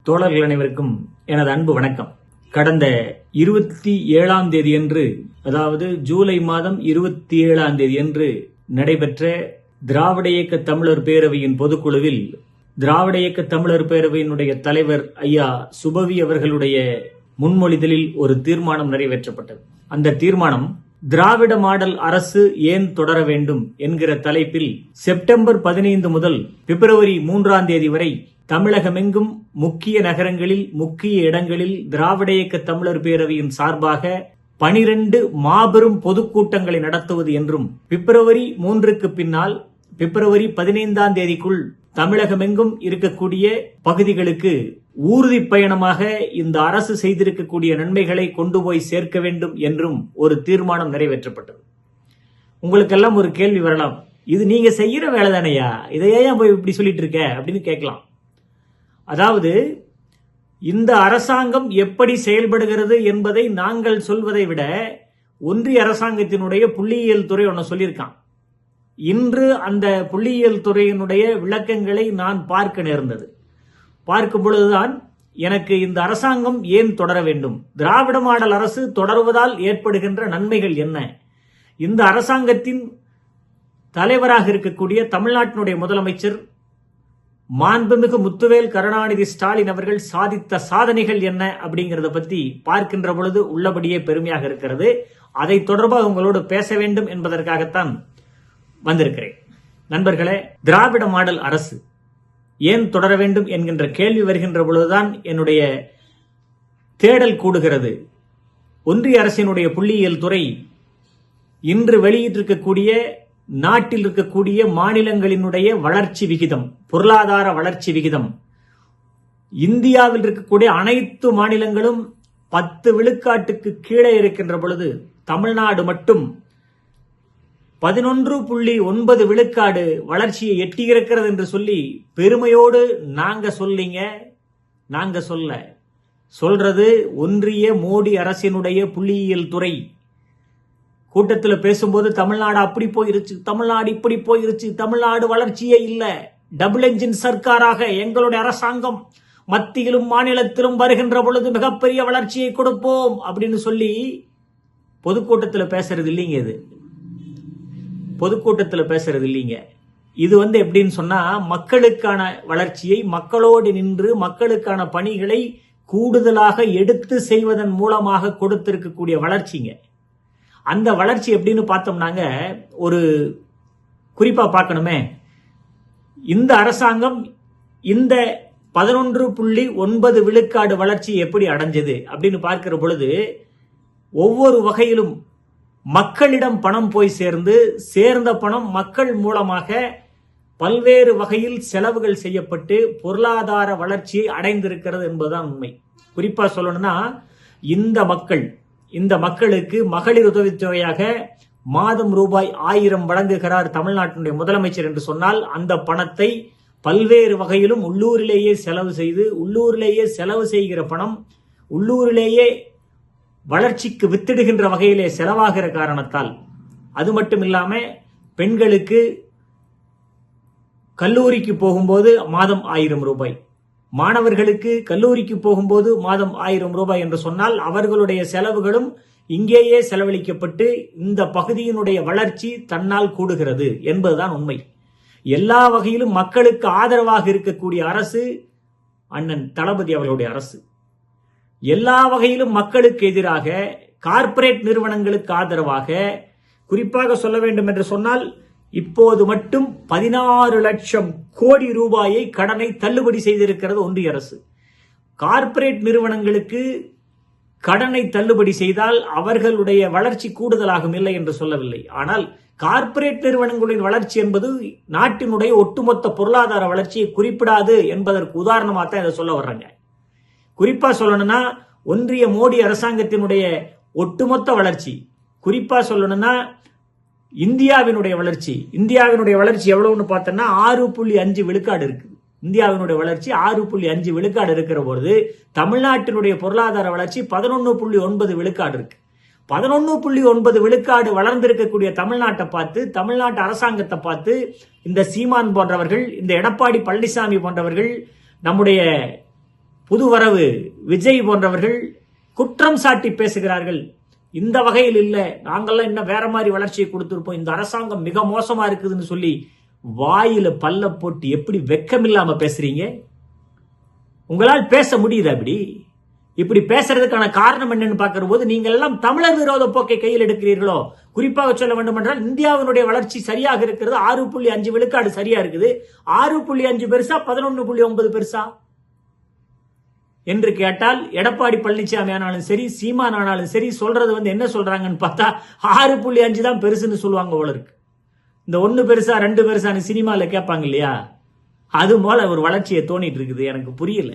தோழர்கள் அனைவருக்கும் எனது அன்பு வணக்கம். கடந்த 27ஆம் தேதியன்று, அதாவது ஜூலை மாதம் 27ஆம் தேதியன்று நடைபெற்ற திராவிட இயக்க தமிழர் பேரவையின் பொதுக்குழுவில் திராவிட இயக்க தமிழர் பேரவையினுடைய தலைவர் ஐயா சுபவி அவர்களுடைய முன்மொழிதலில் ஒரு தீர்மானம் நிறைவேற்றப்பட்டது. அந்த தீர்மானம் திராவிட மாடல் அரசு ஏன் தொடர வேண்டும் என்கிற தலைப்பில் செப்டம்பர் 15 முதல் பிப்ரவரி 3ஆம் தேதி வரை தமிழகமெங்கும் முக்கிய நகரங்களில், முக்கிய இடங்களில் திராவிட இயக்க தமிழர் பேரவையின் சார்பாக 12 மாபெரும் பொதுக்கூட்டங்களை நடத்துவது என்றும், பிப்ரவரி 3க்கு பின்னால் பிப்ரவரி 15ஆம் தேதிக்குள் தமிழகமெங்கும் இருக்கக்கூடிய பகுதிகளுக்கு ஊர்தி பயணமாக இந்த அரசு செய்திருக்கக்கூடிய நன்மைகளை கொண்டு போய் சேர்க்க வேண்டும் என்றும் ஒரு தீர்மானம் நிறைவேற்றப்பட்டது. உங்களுக்கெல்லாம் ஒரு கேள்வி வரலாம், இது நீங்க செய்யற வேலை தானையா, இதையே போய் இப்படி சொல்லிட்டு இருக்க அப்படின்னு கேட்கலாம். அதாவது, இந்த அரசாங்கம் எப்படி செயல்படுகிறது என்பதை நாங்கள் சொல்வதை விட ஒன்றிய அரசாங்கத்தினுடைய புள்ளியியல் துறை ஒன்று சொல்லியிருக்கான். இன்று அந்த புள்ளியியல் துறையினுடைய விளக்கங்களை நான் பார்க்க நேர்ந்தது. பார்க்கும் பொழுதுதான் எனக்கு இந்த அரசாங்கம் ஏன் தொடர வேண்டும், திராவிட மாடல் அரசு தொடர்வதால் ஏற்படுகின்ற நன்மைகள் என்ன, இந்த அரசாங்கத்தின் தலைவராக இருக்கக்கூடிய தமிழ்நாட்டினுடைய முதலமைச்சர் மாண்புமிகு முத்துவேல் கருணாநிதி ஸ்டாலின் அவர்கள் சாதித்த சாதனைகள் என்ன அப்படிங்கறத பத்தி பார்க்கின்ற பொழுது உள்ளபடியே பெருமையாக இருக்கிறது. அதை தொடர்பாக உங்களோடு பேச வேண்டும் என்பதற்காகத்தான் வந்திருக்கிறேன். நண்பர்களே, திராவிட மாடல் அரசு ஏன் தொடர வேண்டும் என்கின்ற கேள்வி வருகின்ற பொழுதுதான் என்னுடைய தேடல் கூடுகிறது. ஒன்றிய அரசினுடைய புள்ளியியல் துறை இன்று வெளியிட்டிருக்கக்கூடிய நாட்டில் இருக்கக்கூடிய மாநிலங்களினுடைய வளர்ச்சி விகிதம், பொருளாதார வளர்ச்சி விகிதம், இந்தியாவில் இருக்கக்கூடிய அனைத்து மாநிலங்களும் 10 விழுக்காட்டுக்கு கீழே இருக்கின்ற பொழுது தமிழ்நாடு மட்டும் 11.9 விழுக்காடு வளர்ச்சியை எட்டியிருக்கிறது என்று சொல்லி பெருமையோடு நாங்க சொல்றது ஒன்றிய மோடி அரசினுடைய புள்ளியியல் துறை. கூட்டத்தில் பேசும்போது தமிழ்நாடு அப்படி போயிருச்சு, தமிழ்நாடு இப்படி போயிருச்சு, தமிழ்நாடு வளர்ச்சியே இல்ல, டபுள் என்ஜின் சர்க்காராக எங்களுடைய அரசாங்கம் மத்தியிலும் மாநிலத்திலும் வருகின்ற பொழுது மிகப்பெரிய வளர்ச்சியை கொடுப்போம் அப்படின்னு சொல்லி பொதுக்கூட்டத்தில் பேசுறது இல்லைங்க. இது பொதுக்கூட்டத்தில் பேசுறது இல்லைங்க. இது எப்படின்னு சொன்னா, மக்களுக்கான வளர்ச்சியை மக்களோடு நின்று மக்களுக்கான பணிகளை கூடுதலாக எடுத்து செய்வதன் மூலமாக கொடுத்திருக்கக்கூடிய வளர்ச்சிங்க. அந்த வளர்ச்சி எப்படின்னு பார்த்தோம்னாங்க, ஒரு குறிப்பா பார்க்கணுமே, இந்த அரசாங்கம் இந்த 11.9 விழுக்காடு வளர்ச்சி எப்படி அடைஞ்சது அப்படின்னு பார்க்கிற பொழுது, ஒவ்வொரு வகையிலும் மக்களிடம் பணம் போய் சேர்ந்த பணம் மக்கள் மூலமாக பல்வேறு வகையில் செலவுகள் செய்யப்பட்டு பொருளாதார வளர்ச்சியை அடைந்திருக்கிறது என்பதுதான் உண்மை. குறிப்பா சொல்லணும்னா, இந்த மக்களுக்கு மகளிர் உதவித்தொகையாக மாதம் ரூபாய் 1000 வழங்குகிறார் தமிழ்நாட்டினுடைய முதலமைச்சர் என்று சொன்னால், அந்த பணத்தை பல்வேறு வகையிலும் உள்ளூரிலேயே செலவு செய்கிற பணம் உள்ளூரிலேயே வளர்ச்சிக்கு வித்திடுகின்ற வகையிலே செலவாகிற காரணத்தால், அது மட்டும் இல்லாம பெண்களுக்கு கல்லூரிக்கு போகும்போது மாதம் 1000 ரூபாய், மாணவர்களுக்கு கல்லூரிக்கு போகும்போது மாதம் 1000 ரூபாய் என்று சொன்னால் அவர்களுடைய செலவுகளும் இங்கேயே செலவழிக்கப்பட்டு இந்த பகுதியினுடைய வளர்ச்சி தன்னால் கூடுகிறது என்பதுதான் உண்மை. எல்லா வகையிலும் மக்களுக்கு ஆதரவாக இருக்கக்கூடிய அரசு அண்ணன் தளபதி அவர்களுடைய அரசு. எல்லா வகையிலும் மக்களுக்கு எதிராக, கார்ப்பரேட் நிறுவனங்களுக்கு ஆதரவாக, குறிப்பாக சொல்ல வேண்டும் என்று சொன்னால், இப்போது மட்டும் 16 லட்சம் கோடி ரூபாயை கடனை தள்ளுபடி செய்திருக்கிறது ஒன்றிய அரசு. கார்ப்பரேட் நிறுவனங்களுக்கு கடனை தள்ளுபடி செய்தால் அவர்களுடைய வளர்ச்சி கூடுதலாகும், இல்லை என்று சொல்லவில்லை. ஆனால் கார்ப்பரேட் நிறுவனங்களின் வளர்ச்சி என்பது நாட்டினுடைய ஒட்டுமொத்த பொருளாதார வளர்ச்சியை குறிப்பிடாது என்பதற்கு உதாரணமாக தான் இதை சொல்ல வர்றாங்க. குறிப்பா சொல்லணும்னா, ஒன்றிய மோடி அரசாங்கத்தினுடைய ஒட்டுமொத்த வளர்ச்சி, குறிப்பா சொல்லணும்னா இந்தியாவினுடைய வளர்ச்சி எவ்வளவுன்னு பார்த்தோம்னா 6.5 விழுக்காடு இருக்கு. இந்தியாவினுடைய வளர்ச்சி 6.5 விழுக்காடு இருக்கிற பொழுது தமிழ்நாட்டினுடைய பொருளாதார வளர்ச்சி 11.9 விழுக்காடு இருக்கு. 11.9 விழுக்காடு வளர்ந்திருக்கக்கூடிய தமிழ்நாட்டை பார்த்து, தமிழ்நாட்டு அரசாங்கத்தை பார்த்து இந்த சீமான் போன்றவர்கள், இந்த எடப்பாடி பழனிசாமி போன்றவர்கள் நம்முடைய புதுவரவு விஜய் போன்றவர்கள் குற்றம் சாட்டி பேசுகிறார்கள். இந்த வகையில் இல்ல, நாங்கெல்லாம் இன்னும் வேற மாதிரி வளர்ச்சியை கொடுத்திருப்போம், இந்த அரசாங்கம் மிக மோசமா இருக்குதுன்னு சொல்லி வாயில பல்ல போட்டு எப்படி வெக்கமில்லாம பேசுறீங்க? உங்களால் பேச முடியுது? இப்படி பேசுறதுக்கான காரணம் என்னன்னு பார்க்கிற போது நீங்கள் எல்லாம் தமிழர் விரோத போக்கை கையில் எடுக்கிறீர்களோ? குறிப்பாக சொல்ல வேண்டும் என்றால் இந்தியாவினுடைய வளர்ச்சி சரியாக இருக்கிறது, 6.5 விழுக்காடு சரியா இருக்குது. 6.5 பெருசா 11.9 பெருசா என்று கேட்டால் எடப்பாடி பழனிசாமி ஆனாலும் சரி, சீமான் ஆனாலும் சரி, சொல்றது என்ன சொல்றாங்கன்னு பார்த்தா 6.5 தான் பெருசுன்னு சொல்லுவாங்க போல இருக்கு. இந்த 1 பெருசா 2 பெருசான்னு சினிமால கேட்பாங்க இல்லையா, அது போல ஒரு வளர்ச்சியை தோணிட்டு இருக்குது. எனக்கு புரியல.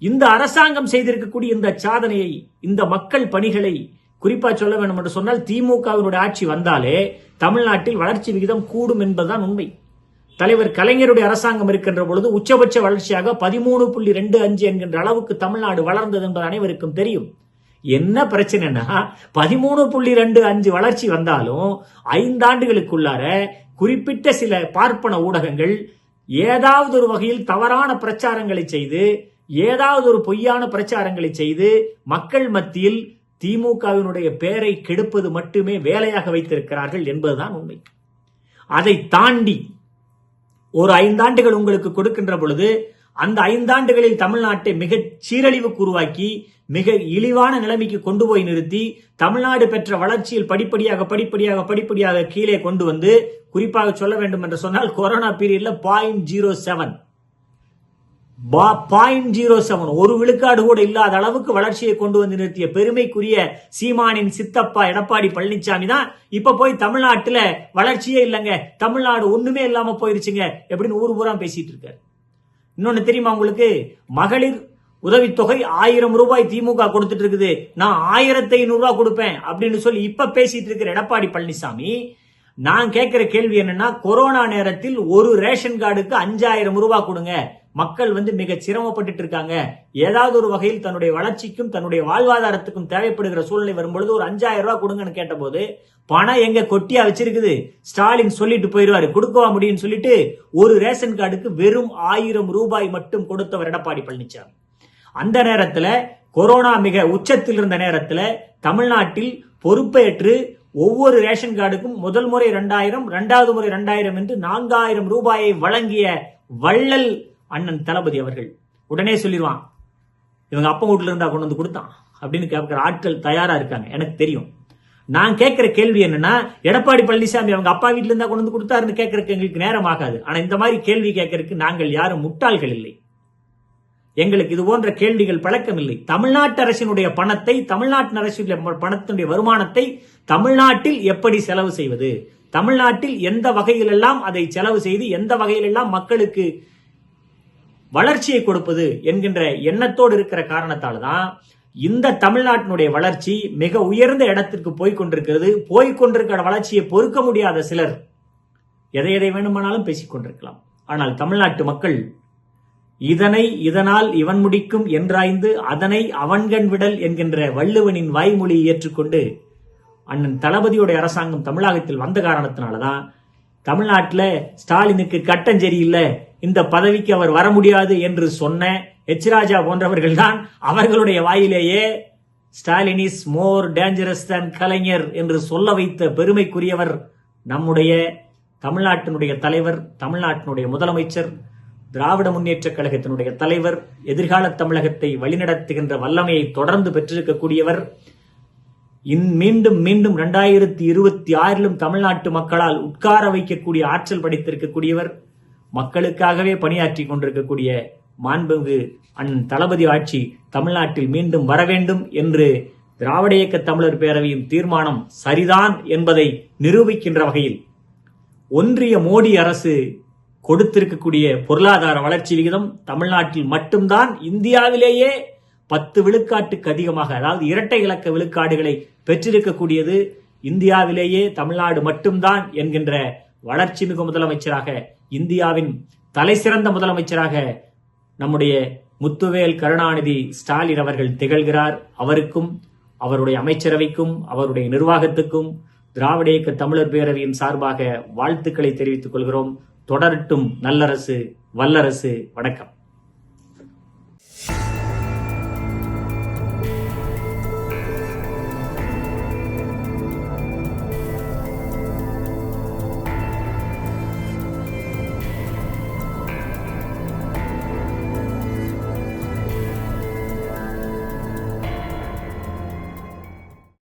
இந்த அரசாங்கம் செய்திருக்கக்கூடிய இந்த சாதனையை, இந்த மக்கள் பணிகளை குறிப்பா சொல்ல வேண்டும் என்று சொன்னால், திமுகவினுடைய ஆட்சி வந்தாலே தமிழ்நாட்டில் வளர்ச்சி விகிதம் கூடும் என்பதுதான் உண்மை. தலைவர் கலைஞருடைய அரசாங்கம் இருக்கின்ற பொழுது உச்சபட்ச வளர்ச்சியாக 13.25 என்கின்ற அளவுக்கு தமிழ்நாடு வளர்ந்தது என்பது அனைவருக்கும் தெரியும். என்ன பிரச்சனைனா 13.25 வளர்ச்சி வந்தாலும் 5 ஆண்டுகளுக்குள்ளார குறிப்பிட்ட சில பார்ப்பன ஊடகங்கள் ஏதாவது ஒரு வகையில் தவறான பிரச்சாரங்களை செய்து, ஏதாவது ஒரு பொய்யான பிரச்சாரங்களை செய்து மக்கள் மத்தியில் திமுகவினுடைய பெயரை கெடுப்பது மட்டுமே வேலையாக வைத்திருக்கிறார்கள் என்பதுதான் உண்மை. அதை தாண்டி ஒரு 5 ஆண்டுகள் உங்களுக்கு கொடுக்கின்ற பொழுது அந்த 5 ஆண்டுகளில் தமிழ்நாட்டை மிக சீரழிவுக்கு உருவாக்கி மிக இழிவான நிலைமைக்கு கொண்டு போய் நிறுத்தி தமிழ்நாடு பெற்ற வளர்ச்சியில் படிப்படியாக கீழே கொண்டு வந்து, குறிப்பாக சொல்ல வேண்டும் என்று சொன்னால் கொரோனா பீரியட்ல 0.07 ஒரு விழுக்காடு கூட இல்லாத அளவுக்கு வளர்ச்சியை கொண்டு வந்து நிறுத்திய பெருமைக்குரிய சீமானின் சித்தப்பா எடப்பாடி பழனிசாமி தான் இப்ப போய் தமிழ்நாட்டுல வளர்ச்சியே இல்லைங்க, தமிழ்நாடு ஒண்ணுமே இல்லாம போயிருச்சுங்க எப்படின்னு ஊர் பூரா பேசிட்டு இருக்காரு. இன்னொன்னு தெரியுமா உங்களுக்கு? மகளிர் உதவித்தொகை 1000 ரூபாய் திமுக கொடுத்துட்டு இருக்குது, நான் 1500 ரூபாய் கொடுப்பேன் அப்படின்னு சொல்லி இப்ப பேசிட்டு இருக்கிற எடப்பாடி பழனிசாமி, நான் கேட்கிற கேள்வி என்னன்னா, கொரோனா நேரத்தில் ஒரு ரேஷன் கார்டுக்கு 5000 ரூபாய் கொடுங்க, மக்கள் மிக சிரமப்பட்டு இருக்காங்க, ஏதாவது ஒரு வகையில் தன்னுடைய வளர்ச்சிக்கும் தன்னுடைய வாழ்வாதாரத்துக்கும் தேவைப்படுகிற சூழ்நிலை வரும்பொழுது ஒரு 5000 ரூபாய் கொடுங்கன்னு கேட்டபோது, பணம் எங்க கொட்டியா வச்சிருக்குது, ஸ்டாலின் சொல்லிட்டு போயிருவாரு, கொடுக்கவா முடியும்னு சொல்லிட்டு ஒரு ரேஷன் கார்டுக்கு வெறும் 1000 ரூபாய் மட்டும் கொடுத்தவர் எடப்பாடி பழனிசாமி. அந்த நேரத்துல கொரோனா மிக உச்சத்தில் இருந்த நேரத்துல தமிழ்நாட்டில் பொறுப்பேற்று ஒவ்வொரு ரேஷன் கார்டுக்கும் முதல் முறை 2000, 2வது முறை 2000 என்று 4000 ரூபாயை வழங்கிய வள்ளல் அண்ணன் தளபதி அவர்கள் உடனே சொல்லிடுவான், இவங்க அப்பா வீட்டுல இருந்தா கொண்டு வந்து கொடுத்தான் அப்படின்னு கேட்கிற ஆட்கள் தயாரா இருக்காங்க, எனக்கு தெரியும். நான் கேட்கிற கேள்வி என்னன்னா, எடப்பாடி பழனிசாமி அவங்க அப்பா வீட்டுல இருந்தா கொண்டு வந்து கொடுத்தாருன்னு கேட்கறதுக்கு எங்களுக்கு நேரம் ஆகாது. ஆனா இந்த மாதிரி கேள்வி கேட்கறதுக்கு நாங்கள் யாரும் முட்டாள்கள் இல்லை, எங்களுக்கு இது போன்ற கேள்விகள் பழக்கம் இல்லை. தமிழ்நாட்டு அரசினுடைய பணத்தை, தமிழ்நாட்டு அரசுடைய பணத்தினுடைய வருமானத்தை தமிழ்நாட்டில் எப்படி செலவு செய்வது, தமிழ்நாட்டில் எந்த வகையிலெல்லாம் அதை செலவு செய்து எந்த வகையிலெல்லாம் மக்களுக்கு வளர்ச்சியை கொடுப்பது என்கின்ற எண்ணத்தோடு இருக்கிற காரணத்தால் தான் இந்த தமிழ்நாட்டினுடைய வளர்ச்சி மிக உயர்ந்த இடத்திற்கு போய்கொண்டிருக்கிறது. போய்கொண்டிருக்கிற வளர்ச்சியை பொறுக்க முடியாத சிலர் எதை வேணுமானாலும் பேசிக் கொண்டிருக்கலாம். ஆனால் தமிழ்நாட்டு மக்கள் இதனால் இவன் முடிக்கும் என்றாய்ந்து அதனை அவன்கண் விடல் என்கின்ற வள்ளுவனின் வாய்மொழியை ஏற்றுக்கொண்டு அண்ணன் தளபதியுடைய அரசாங்கம் தமிழகத்தில் வந்த காரணத்தினாலதான் தமிழ்நாட்டில் ஸ்டாலினுக்கு கட்டஞ்சேரி இல்ல, இந்த பதவிக்கு அவர் வர முடியாது என்று சொன்ன எச் ராஜா போன்றவர்கள் தான் அவர்களுடைய வாயிலேயே Stalin is more dangerous than Kalaignar என்று சொல்ல வைத்த பெருமைக்குரியவர் நம்முடைய தமிழ்நாட்டினுடைய தலைவர், தமிழ்நாட்டினுடைய முதலமைச்சர், திராவிட முன்னேற்ற கழகத்தினுடைய தலைவர், எதிர்கால தமிழகத்தை வழிநடத்துகின்ற வல்லமையை தொடர்ந்து பெற்றிருக்கக்கூடியவர், மீண்டும் 2026 தமிழ்நாட்டு மக்களால் உட்கார வைக்கக்கூடிய ஆற்றல் படைத்திருக்கக்கூடியவர், மக்களுக்காகவே பணியாற்றி கொண்டிருக்கக்கூடிய மாண்புமிகு அண்ணன் தளபதி ஆட்சி தமிழ்நாட்டில் மீண்டும் வர வேண்டும் என்று திராவிட இயக்க தமிழர் பேரவையின் தீர்மானம் சரிதான் என்பதை நிரூபிக்கின்ற வகையில் ஒன்றிய மோடி அரசு கொடுத்திருக்கக்கூடிய பொருளாதார வளர்ச்சி விகிதம் தமிழ்நாட்டில் மட்டும்தான் இந்தியாவிலேயே 10 விழுக்காட்டுக்கு அதிகமாக, அதாவது இரட்டை இலக்க விழுக்காடுகளை பெற்றிருக்கக்கூடியது இந்தியாவிலேயே தமிழ்நாடு மட்டும்தான் என்கின்ற வளர்ச்சி மிகு முதலமைச்சராக, இந்தியாவின் தலை சிறந்த முதலமைச்சராக நம்முடைய முத்துவேல் கருணாநிதி ஸ்டாலின் அவர்கள் திகழ்கிறார். அவருக்கும் அவருடைய அமைச்சரவைக்கும் அவருடைய நிர்வாகத்துக்கும் திராவிட இயக்க தமிழர் பேரவையின் சார்பாக வாழ்த்துக்களை தெரிவித்துக் கொள்கிறோம். தொடரட்டும் நல்லரசு, வல்லரசு. வணக்கம்.